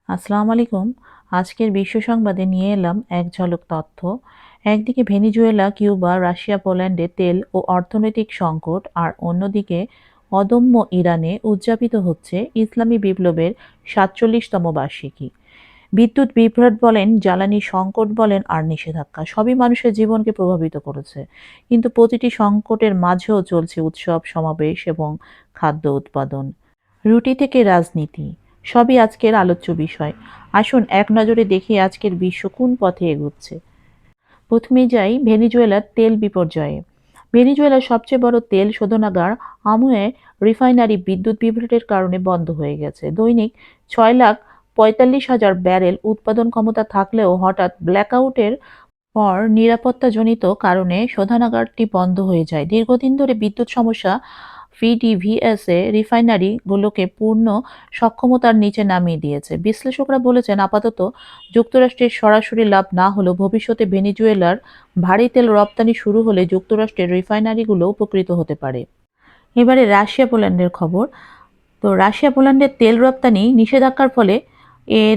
আসসালামু আলাইকুম। আজকের বিশ্ব সংবাদে নিয়ে এলাম এক ঝলক তথ্য। একদিকে ভেনেজুয়েলা, কিউবা, রাশিয়া, পোল্যান্ডে তেল ও অর্থনৈতিক সংকট, আর অন্যদিকে অদম্য ইরানে উদযাপিত হচ্ছে ইসলামী বিপ্লবের ৪৭তম বার্ষিকী। বিদ্যুৎ বিভ্রাট বলেন, জ্বালানি সংকট বলেন, আর নিষেধাজ্ঞা সবই মানুষের জীবনকে প্রভাবিত করেছে। কিন্তু প্রতিটি সংকটের মাঝেও চলছে উৎসব, সমাবেশ এবং খাদ্য উৎপাদন। রুটি থেকে রাজনীতি, সবই আজকের আলোচ্য বিষয়। আসুন এক নজরে দেখি আজকের বিশ্ব কোন পথে এগুচ্ছে। প্রথমেই যাই ভেনেজুয়েলার তেল বিপর্যয়ে। ভেনেজুয়েলার সবচেয়ে বড় তেল শোধনাগার আমুয়ে রিফাইনারি বিদ্যুৎ বিভ্রাটের কারণে বন্ধ হয়ে গেছে। দৈনিক ৬,৪৫,০০০ ব্যারেল উৎপাদন ক্ষমতা থাকলেও হঠাৎ ব্ল্যাকআউটের পর নিরাপত্তাজনিত কারণে শোধনাগারটি বন্ধ হয়ে যায়। দীর্ঘদিন ধরে বিদ্যুৎ সমস্যা ভিডিভিএসএ রিফাইনারিগুলোকে পূর্ণ সক্ষমতার নিচে নামিয়ে দিয়েছে। বিশ্লেষকরা বলেছেন, আপাতত যুক্তরাষ্ট্রের সরাসরি লাভ না হলেও ভবিষ্যতে ভেনেজুয়েলার ভারী তেল রপ্তানি শুরু হলে যুক্তরাষ্ট্রের রিফাইনারিগুলো উপকৃত হতে পারে। এবারে রাশিয়া পোল্যান্ডের খবর। রাশিয়া পোল্যান্ডের তেল রপ্তানি নিষেধাজ্ঞার ফলে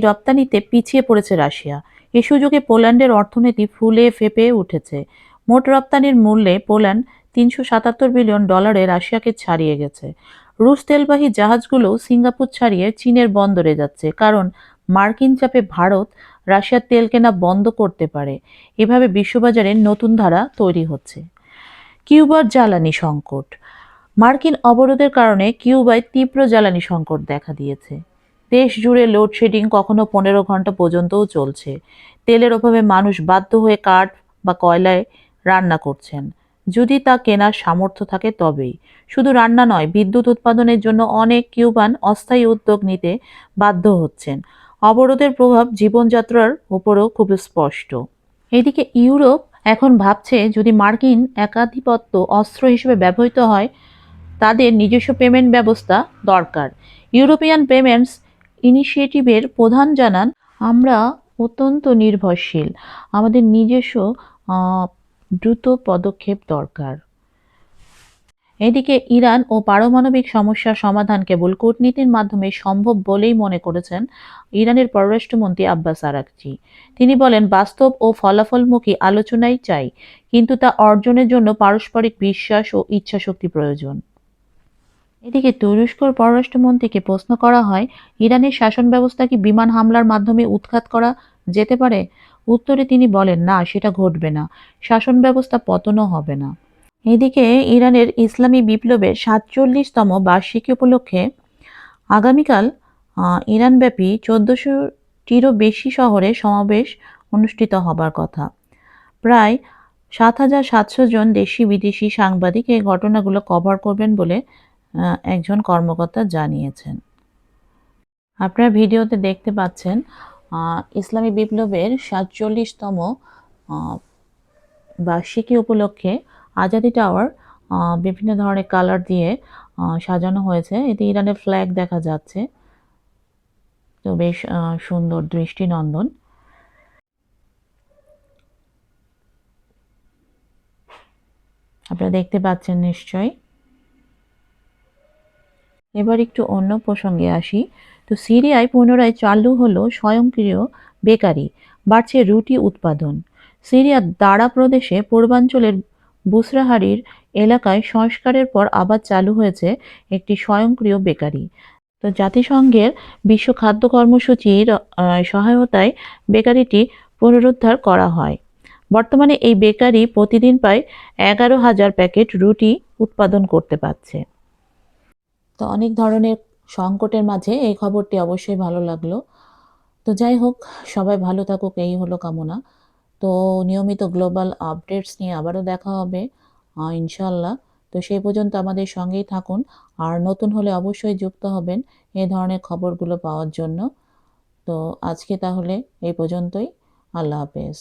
রপ্তানিতে পিছিয়ে পড়েছে রাশিয়া। এ সুযোগে পোল্যান্ডের অর্থনীতি ফুলে ফেঁপে উঠেছে। মোট রপ্তানির মূল্যে পোল্যান্ড $৩৭৭ বিলিয়ন রাশিয়াকে ছাড়িয়ে গেছে। রুশ তেলবাহী জাহাজগুলো সিঙ্গাপুর ছাড়িয়ে চীনের বন্দরে যাচ্ছে, কারণ মার্কিন চাপে ভারত রাশিয়ার তেল কেনা বন্ধ করতে পারে। এভাবে বিশ্ববাজারে নতুন ধারা তৈরি হচ্ছে। কিউবার জ্বালানি সংকট। মার্কিন অবরোধের কারণে কিউবায় তীব্র জ্বালানি সংকট দেখা দিয়েছে। দেশ জুড়ে লোডশেডিং কখনো 15 ঘন্টা পর্যন্তও চলছে। তেলের অভাবে মানুষ বাধ্য হয়ে কাঠ বা কয়লায় রান্না করছেন, যদি তা কেনার সামর্থ্য থাকে তবেই। শুধু রান্না নয়, বিদ্যুৎ উৎপাদনের জন্য অনেক কিউবান অস্থায়ী উদ্যোগ নিতে বাধ্য হচ্ছেন। অবরোধের প্রভাব জীবনযাত্রার উপরও খুব স্পষ্ট। এদিকে ইউরোপ এখন ভাবছে, যদি মার্কিন একাধিপত্য অস্ত্র হিসেবে ব্যবহৃত হয়, তাদের নিজস্ব পেমেন্ট ব্যবস্থা দরকার। ইউরোপিয়ান পেমেন্টস ইনিশিয়েটিভের প্রধান জানান, আমরা অত্যন্ত নির্ভরশীল, আমাদের নিজস্ব দ্রুত পদক্ষেপ দরকার। এদিকে ইরান ও পারমাণবিক সমস্যার সমাধান কেবল কূটনীতির মাধ্যমে সম্ভব বলেই মনে করেছেন ইরানের পররাষ্ট্রমন্ত্রী আব্বাস আরাকচি। তিনি বলেন, বাস্তব ও ফলাফলমুখী আলোচনাই চাই, কিন্তু তা অর্জনের জন্য পারস্পরিক বিশ্বাস ও ইচ্ছাশক্তি প্রয়োজন। এদিকে তুরস্কর পররাষ্ট্রমন্ত্রীকে প্রশ্ন করা হয়, ইরানের শাসন ব্যবস্থা কি বিমান হামলার মাধ্যমে উৎখাত করা যেতে পারে? উত্তরে তিনি বলেন, না, সেটা ঘটবে না, শাসন ব্যবস্থা পতনও হবে না। এদিকে ইরানের ইসলামী বিপ্লবের ৪৭তম বার্ষিকী উপলক্ষে আগামীকাল ইরানব্যাপী ১৪০০টিরও বেশি শহরে সমাবেশ অনুষ্ঠিত হবার কথা। প্রায় ৭৭০০ জন দেশি বিদেশি সাংবাদিক এই ঘটনাগুলো কভার করবেন বলে একজন কর্মকর্তা জানিয়েছেন। আপনারা ভিডিওতে দেখতে পাচ্ছেন ইসলামী বিপ্লবের ৪৭তম বার্ষিকী উপলক্ষে আজাদি টাওয়ার বিভিন্ন ধরনের কালার দিয়ে সাজানো হয়েছে। এতে ইরানের ফ্ল্যাগ দেখা যাচ্ছে, তো বেশ সুন্দর দৃষ্টিনন্দন। আপনারা দেখতে পাচ্ছেন নিশ্চয়ই। এবার একটু অন্য প্রসঙ্গে আসি। সিরিয়ায় পুনরায় চালু হলো স্বয়ংক্রিয় বেকারি, বাড়ছে রুটি উৎপাদন। সিরিয়ার দারা প্রদেশে পূর্বাঞ্চলের বুসরাহারির এলাকায় সংস্কারের পর আবার চালু হয়েছে একটি স্বয়ংক্রিয় বেকারি। জাতিসংঘের বিশ্ব খাদ্য কর্মসূচির সহায়তায় বেকারিটি পুনরুদ্ধার করা হয়। বর্তমানে এই বেকারি প্রতিদিন প্রায় ১১,০০০ প্যাকেট রুটি উৎপাদন করতে পারছে। অনেক ধরনের সংকটের মাঝে এই খবরটি অবশ্যই ভালো লাগলো। যাই হোক, সবাই ভালো থাকুক, এই হলো কামনা। নিয়মিত গ্লোবাল আপডেটস নিয়ে আবারও দেখা হবে ইনশাল্লাহ। সেই পর্যন্ত আমাদের সঙ্গেই থাকুন, আর নতুন হলে অবশ্যই যুক্ত হবেন এই ধরনের খবরগুলো পাওয়ার জন্য। আজকে তাহলে এই পর্যন্তই। আল্লাহ হাফেজ।